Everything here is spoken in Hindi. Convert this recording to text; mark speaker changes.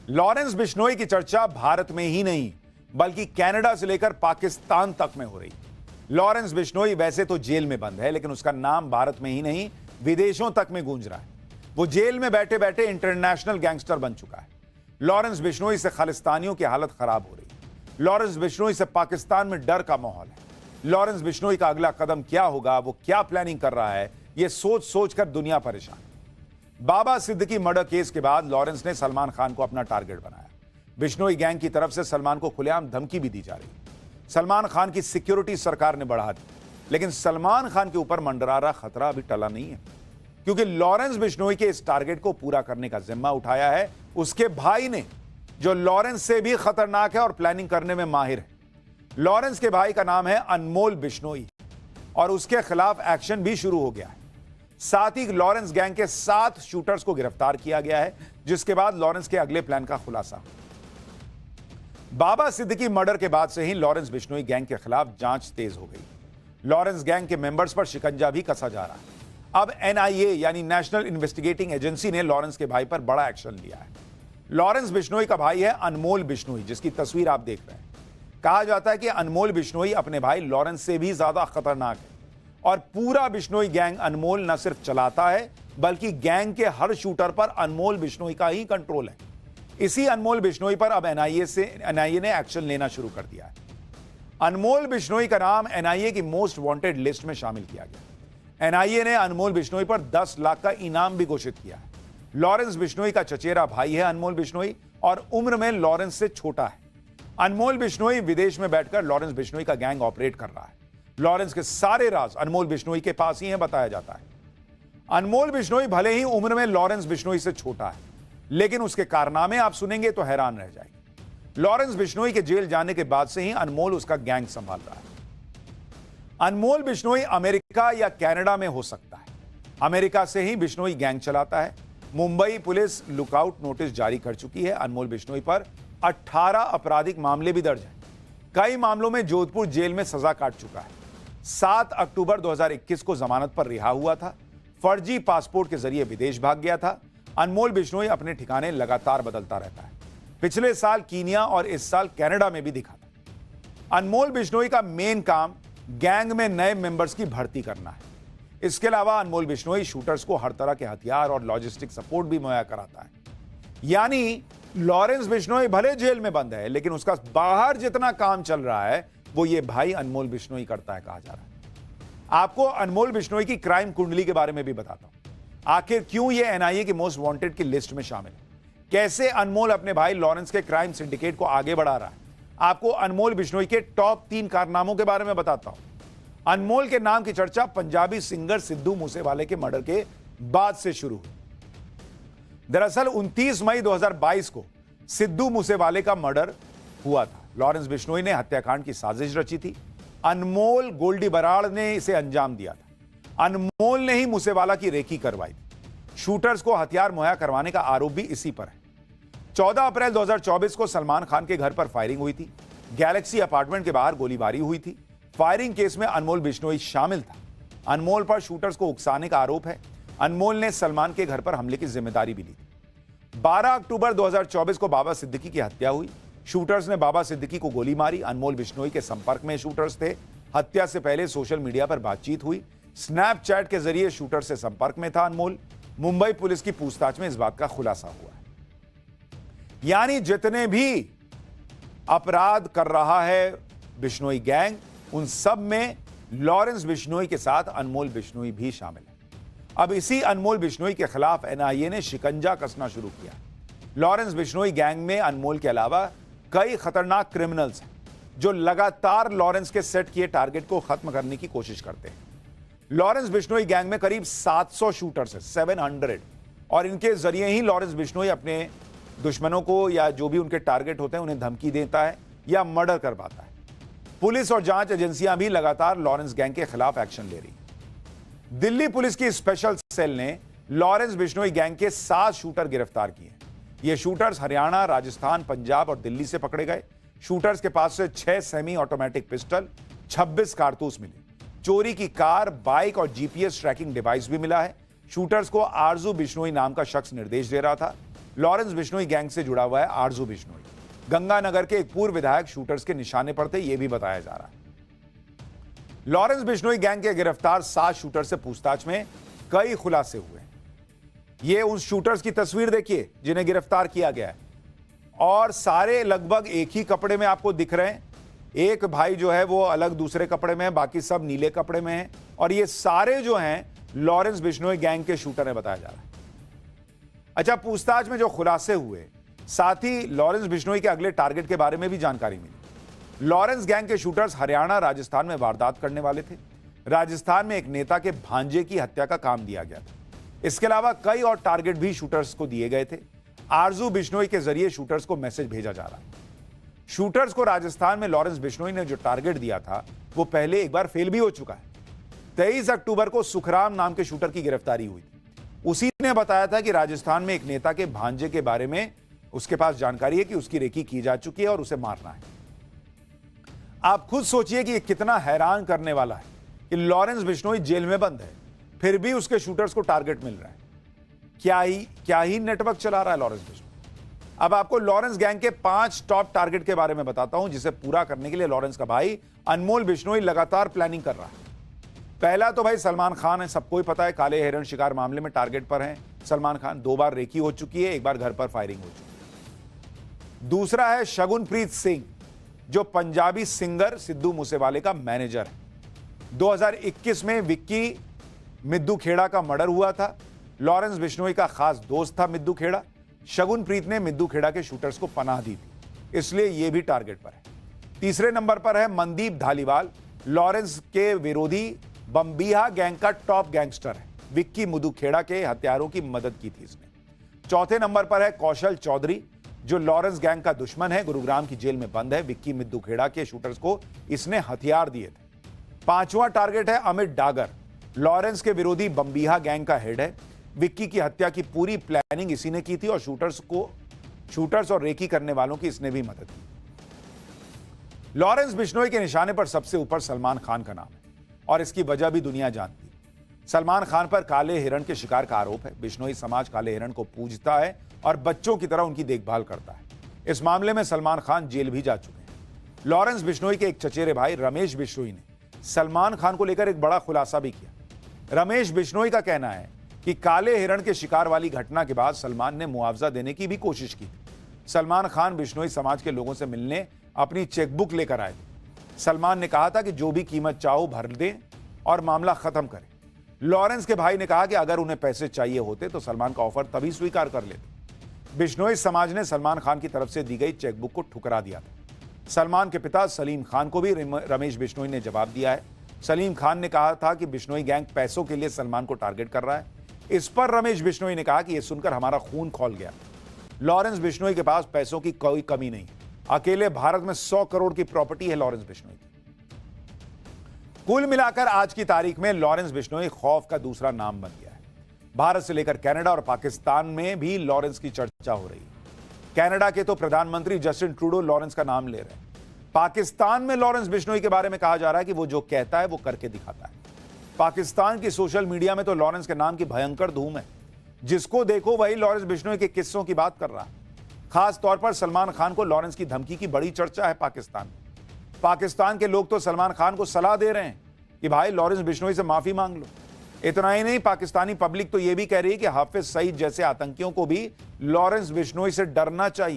Speaker 1: लॉरेंस बिश्नोई की चर्चा भारत में ही नहीं बल्कि कनाडा से लेकर पाकिस्तान तक में हो रही। लॉरेंस बिश्नोई वैसे तो जेल में बंद है, लेकिन उसका नाम भारत में ही नहीं विदेशों तक में गूंज रहा है। वो जेल में बैठे बैठे इंटरनेशनल गैंगस्टर बन चुका है। लॉरेंस बिश्नोई से खालिस्तानियों की हालत खराब हो रही है। लॉरेंस बिश्नोई से पाकिस्तान में डर का माहौल है। लॉरेंस बिश्नोई का अगला कदम क्या होगा, वो क्या प्लानिंग कर रहा है, यह सोच सोच कर दुनिया परेशान है। बाबा सिद्दीकी मर्डर केस के बाद लॉरेंस ने सलमान खान को अपना टारगेट बनाया। बिश्नोई गैंग की तरफ से सलमान को खुलेआम धमकी भी दी जा रही है। सलमान खान की सिक्योरिटी सरकार ने बढ़ा दी, लेकिन सलमान खान के ऊपर मंडरा रहा खतरा अभी टला नहीं है, क्योंकि लॉरेंस बिश्नोई के इस टारगेट को पूरा करने का जिम्मा उठाया है उसके भाई ने, जो लॉरेंस से भी खतरनाक है और प्लानिंग करने में माहिर है। लॉरेंस के भाई का नाम है अनमोल बिश्नोई और उसके खिलाफ एक्शन भी शुरू हो गया है। साथ ही लॉरेंस गैंग के 7 शूटर्स को गिरफ्तार किया गया है, जिसके बाद लॉरेंस के अगले प्लान का खुलासा। बाबा सिद्दीकी मर्डर के बाद से ही लॉरेंस बिश्नोई गैंग के खिलाफ जांच तेज हो गई। लॉरेंस गैंग के मेंबर्स पर शिकंजा भी कसा जा रहा है। अब एनआईए यानी नेशनल इन्वेस्टिगेटिंग एजेंसी ने लॉरेंस के भाई पर बड़ा एक्शन लिया है। लॉरेंस बिश्नोई का भाई है अनमोल बिश्नोई, जिसकी तस्वीर आप देख रहे हैं। कहा जाता है कि अनमोल बिश्नोई अपने भाई लॉरेंस से भी ज्यादा खतरनाक है और पूरा बिश्नोई गैंग अनमोल न सिर्फ चलाता है बल्कि गैंग के हर शूटर पर अनमोल बिश्नोई का ही कंट्रोल है। इसी अनमोल बिश्नोई पर अब एनआईए ने एक्शन लेना शुरू कर दिया है। अनमोल बिश्नोई का नाम एनआईए की मोस्ट वांटेड लिस्ट में शामिल किया गया। एनआईए ने अनमोल बिश्नोई पर 10 लाख का इनाम भी घोषित किया है। लॉरेंस बिश्नोई का चचेरा भाई है अनमोल बिश्नोई और उम्र में लॉरेंस से छोटा है। अनमोल बिश्नोई विदेश में बैठकर लॉरेंस बिश्नोई का गैंग ऑपरेट कर रहा है। लॉरेंस के सारे राज अनमोल बिश्नोई के पास ही है, बताया जाता है। अनमोल बिश्नोई भले ही उम्र में लॉरेंस बिश्नोई से छोटा है, लेकिन उसके कारनामे आप सुनेंगे तो हैरान रह जाएंगे। लॉरेंस बिश्नोई के जेल जाने के बाद से ही अनमोल उसका गैंग संभाल रहा है। अनमोल बिश्नोई अमेरिका या कनाडा में हो सकता है। अमेरिका से ही बिश्नोई गैंग चलाता है। मुंबई पुलिस लुकआउट नोटिस जारी कर चुकी है। अनमोल बिश्नोई पर 18 आपराधिक मामले भी दर्ज हैं। कई मामलों में जोधपुर जेल में सजा काट चुका है। 7 अक्टूबर 2021 को जमानत पर रिहा हुआ था। फर्जी पासपोर्ट के जरिए विदेश भाग गया था। अनमोल बिश्नोई अपने ठिकाने लगातार बदलता रहता है। पिछले साल कीनिया और इस साल कनाडा में भी दिखा था। अनमोल बिश्नोई का मेन काम गैंग में नए मेंबर्स की भर्ती करना है। इसके अलावा अनमोल बिश्नोई शूटर्स को हर तरह के हथियार और लॉजिस्टिक सपोर्ट भी मुहैया कराता है। यानी लॉरेंस बिश्नोई भले जेल में बंद है, लेकिन उसका बाहर जितना काम चल रहा है वो ये भाई अनमोल बिश्नोई करता है, कहा जा रहा है। आपको अनमोल बिश्नोई की क्राइम कुंडली के बारे में भी बताता हूं। आखिर क्यों ये एनआईए की मोस्ट वांटेड की लिस्ट में शामिल है, कैसे अनमोल अपने भाई लॉरेंस के क्राइम सिंडिकेट को आगे बढ़ा रहा है। आपको अनमोल बिश्नोई के टॉप 3 कारनामों के बारे में बताता हूं। अनमोल के नाम की चर्चा पंजाबी सिंगर सिद्धू मूसेवाले के मर्डर के बाद से शुरू हुई। दरअसल 29 मई 2022 को सिद्धू मूसेवाले का मर्डर हुआ था। लॉरेंस बिश्नोई ने हत्याकांड की साजिश रची थी। अनमोल गोल्डी बराड़ ने इसे अंजाम दिया था। अनमोल ने ही मूसेवाला की रेकी करवाई थी। शूटर्स को हथियार मुहैया करवाने का आरोप भी इसी पर है। 14 अप्रैल 2024 को सलमान खान के घर पर फायरिंग हुई थी। गैलेक्सी अपार्टमेंट के बाहर गोलीबारी हुई थी। फायरिंग केस में अनमोल बिश्नोई शामिल था। अनमोल पर शूटर्स को उकसाने का आरोप है। अनमोल ने सलमान के घर पर हमले की जिम्मेदारी भी ली थी। 12 अक्टूबर 2024 को बाबा सिद्दीकी की हत्या हुई। शूटर्स ने बाबा सिद्दीकी को गोली मारी। अनमोल बिश्नोई के संपर्क में शूटर्स थे। हत्या से पहले सोशल मीडिया पर बातचीत हुई। स्नैपचैट के जरिए शूटर से संपर्क में था अनमोल। मुंबई पुलिस की पूछताछ में इस बात का खुलासा हुआ है। यानी जितने भी अपराध कर रहा है बिश्नोई गैंग, उन सब में लॉरेंस बिश्नोई के साथ अनमोल बिश्नोई भी शामिल है। अब इसी अनमोल बिश्नोई के खिलाफ एनआईए ने शिकंजा कसना शुरू किया। लॉरेंस बिश्नोई गैंग में अनमोल के अलावा कई खतरनाक क्रिमिनल्स हैं, जो लगातार लॉरेंस के सेट किए टारगेट को खत्म करने की कोशिश करते हैं। लॉरेंस बिश्नोई गैंग में करीब 700 शूटर्स हैं, 700, और इनके जरिए ही लॉरेंस बिश्नोई अपने दुश्मनों को या जो भी उनके टारगेट होते हैं उन्हें धमकी देता है या मर्डर करवाता है। पुलिस और जांच एजेंसियां भी लगातार लॉरेंस गैंग के खिलाफ एक्शन ले रही। दिल्ली पुलिस की स्पेशल सेल ने लॉरेंस बिश्नोई गैंग के 7 शूटर गिरफ्तार किए। ये शूटर्स हरियाणा, राजस्थान, पंजाब और दिल्ली से पकड़े गए। शूटर्स के पास से 6 सेमी ऑटोमेटिक पिस्टल, 26 कारतूस मिले। चोरी की कार, बाइक और जीपीएस ट्रैकिंग डिवाइस भी मिला है। शूटर्स को आरजू बिश्नोई नाम का शख्स निर्देश दे रहा था। लॉरेंस बिश्नोई गैंग से जुड़ा हुआ है आरजू बिश्नोई। गंगानगर के एक पूर्व विधायक शूटर्स के निशाने पर थे, यह भी बताया जा रहा है। लॉरेंस बिश्नोई गैंग के गिरफ्तार 7 शूटर से पूछताछ में कई खुलासे हुए। ये उन शूटर्स की तस्वीर देखिए जिन्हें गिरफ्तार किया गया है, और सारे लगभग एक ही कपड़े में आपको दिख रहे हैं। एक भाई जो है वो अलग दूसरे कपड़े में है, बाकी सब नीले कपड़े में हैं, और ये सारे जो हैं लॉरेंस बिश्नोई गैंग के शूटर है बताया जा रहा है। अच्छा, पूछताछ में जो खुलासे हुए, साथ ही लॉरेंस बिश्नोई के अगले टारगेट के बारे में भी जानकारी मिली। लॉरेंस गैंग के शूटर्स हरियाणा, राजस्थान में वारदात करने वाले थे। राजस्थान में एक नेता के भांजे की हत्या का काम दिया गया था। इसके अलावा कई और टारगेट भी शूटर्स को दिए गए थे। आरजू बिश्नोई के जरिए शूटर्स को मैसेज भेजा जा रहा है। शूटर्स को राजस्थान में लॉरेंस बिश्नोई ने जो टारगेट दिया था वो पहले एक बार फेल भी हो चुका है। 23 अक्टूबर को सुखराम नाम के शूटर की गिरफ्तारी हुई थी। उसी ने बताया था कि राजस्थान में एक नेता के भांजे के बारे में उसके पास जानकारी है कि उसकी रेकी की जा चुकी है और उसे मारना है। आप खुद सोचिए कि ये कितना हैरान करने वाला है कि लॉरेंस बिश्नोई जेल में बंद है, फिर भी उसके शूटर्स को टारगेट मिल रहा है। क्या ही नेटवर्क चला रहा है लॉरेंस बिश्नोई। अब आपको लॉरेंस गैंग के 5 टॉप टारगेट के बारे में बताता हूं, जिसे पूरा करने के लिए लॉरेंस का भाई अनमोल बिश्नोई लगातार प्लानिंग कर रहा है। पहला तो भाई सलमान खान है, सबको ही पता है काले हिरण शिकार मामले में टारगेट पर हैं सलमान खान। 2 बार रेकी हो चुकी है, 1 बार घर पर फायरिंग हो चुकी है। दूसरा है शगुनप्रीत सिंह, जो पंजाबी सिंगर सिद्धू मूसेवाले का मैनेजर है। 2021 में विक्की मिद्दू खेड़ा का मर्डर हुआ था। लॉरेंस बिश्नोई का खास दोस्त था मिद्दू खेड़ा। शगुनप्रीत ने मिद्दू खेड़ा के शूटर्स को पनाह दी थी, इसलिए यह भी टारगेट पर है। तीसरे नंबर पर है मनदीप धालीवाल, लॉरेंस के विरोधी बम्बीहा गैंग का टॉप गैंगस्टर है। विक्की मिद्दू खेड़ा के हत्यारों की मदद की थी इसने। चौथे नंबर पर है कौशल चौधरी, जो लॉरेंस गैंग का दुश्मन है, गुरुग्राम की जेल में बंद है। विक्की मिद्दू खेड़ा के शूटर्स को इसने हथियार दिए थे। 5वां टारगेट है अमित डागर, लॉरेंस के विरोधी बम्बीहा गैंग का हेड है। विक्की की हत्या की पूरी प्लानिंग इसी ने की थी और शूटर्स और रेकी करने वालों की इसने भी मदद की। लॉरेंस बिश्नोई के निशाने पर सबसे ऊपर सलमान खान का नाम है, और इसकी वजह भी दुनिया जानती है। सलमान खान पर काले हिरण के शिकार का आरोप है। बिश्नोई समाज काले हिरण को पूजता है और बच्चों की तरह उनकी देखभाल करता है। इस मामले में सलमान खान जेल भी जा चुके हैं। लॉरेंस बिश्नोई के एक चचेरे भाई रमेश बिश्नोई ने सलमान खान को लेकर एक बड़ा खुलासा भी किया। रमेश बिश्नोई का कहना है कि काले हिरण के शिकार वाली घटना के बाद सलमान ने मुआवजा देने की भी कोशिश की। सलमान खान बिश्नोई समाज के लोगों से मिलने अपनी चेकबुक लेकर आए थे। सलमान ने कहा था कि जो भी कीमत चाहो भर दें और मामला खत्म करें। लॉरेंस के भाई ने कहा कि अगर उन्हें पैसे चाहिए होते तो सलमान का ऑफर तभी स्वीकार कर लेते। बिश्नोई समाज ने सलमान खान की तरफ से दी गई चेकबुक को ठुकरा दिया था। सलमान के पिता सलीम खान को भी रमेश बिश्नोई ने जवाब दिया है। सलीम खान ने कहा था कि बिश्नोई गैंग पैसों के लिए सलमान को टारगेट कर रहा है। इस पर रमेश बिश्नोई ने कहा कि यह सुनकर हमारा खून खौल गया। लॉरेंस बिश्नोई के पास पैसों की कोई कमी नहीं है। अकेले भारत में 100 करोड़ की प्रॉपर्टी है लॉरेंस बिश्नोई की। कुल मिलाकर आज की तारीख में लॉरेंस बिश्नोई खौफ का दूसरा नाम बन गया है। भारत से लेकर कनाडा और पाकिस्तान में भी लॉरेंस की चर्चा हो रही है। कनाडा के तो प्रधानमंत्री जस्टिन ट्रूडो लॉरेंस का नाम ले रहे हैं। पाकिस्तान में लॉरेंस बिश्नोई के बारे में कहा जा रहा है कि वो जो कहता है वो करके दिखाता है। पाकिस्तान की सोशल मीडिया में तो लॉरेंस के नाम की भयंकर धूम है। जिसको देखो वही लॉरेंस बिश्नोई के किस्सों की बात कर रहा है। खास तौर पर सलमान खान को लॉरेंस की धमकी की बड़ी चर्चा है पाकिस्तान में। पाकिस्तान के लोग तो सलमान खान को सलाह दे रहे हैं कि भाई लॉरेंस बिश्नोई से माफी मांग लो। इतना ही नहीं, पाकिस्तानी पब्लिक तो यह भी कह रही है कि हाफिज सईद जैसे आतंकियों को भी लॉरेंस बिश्नोई से डरना चाहिए।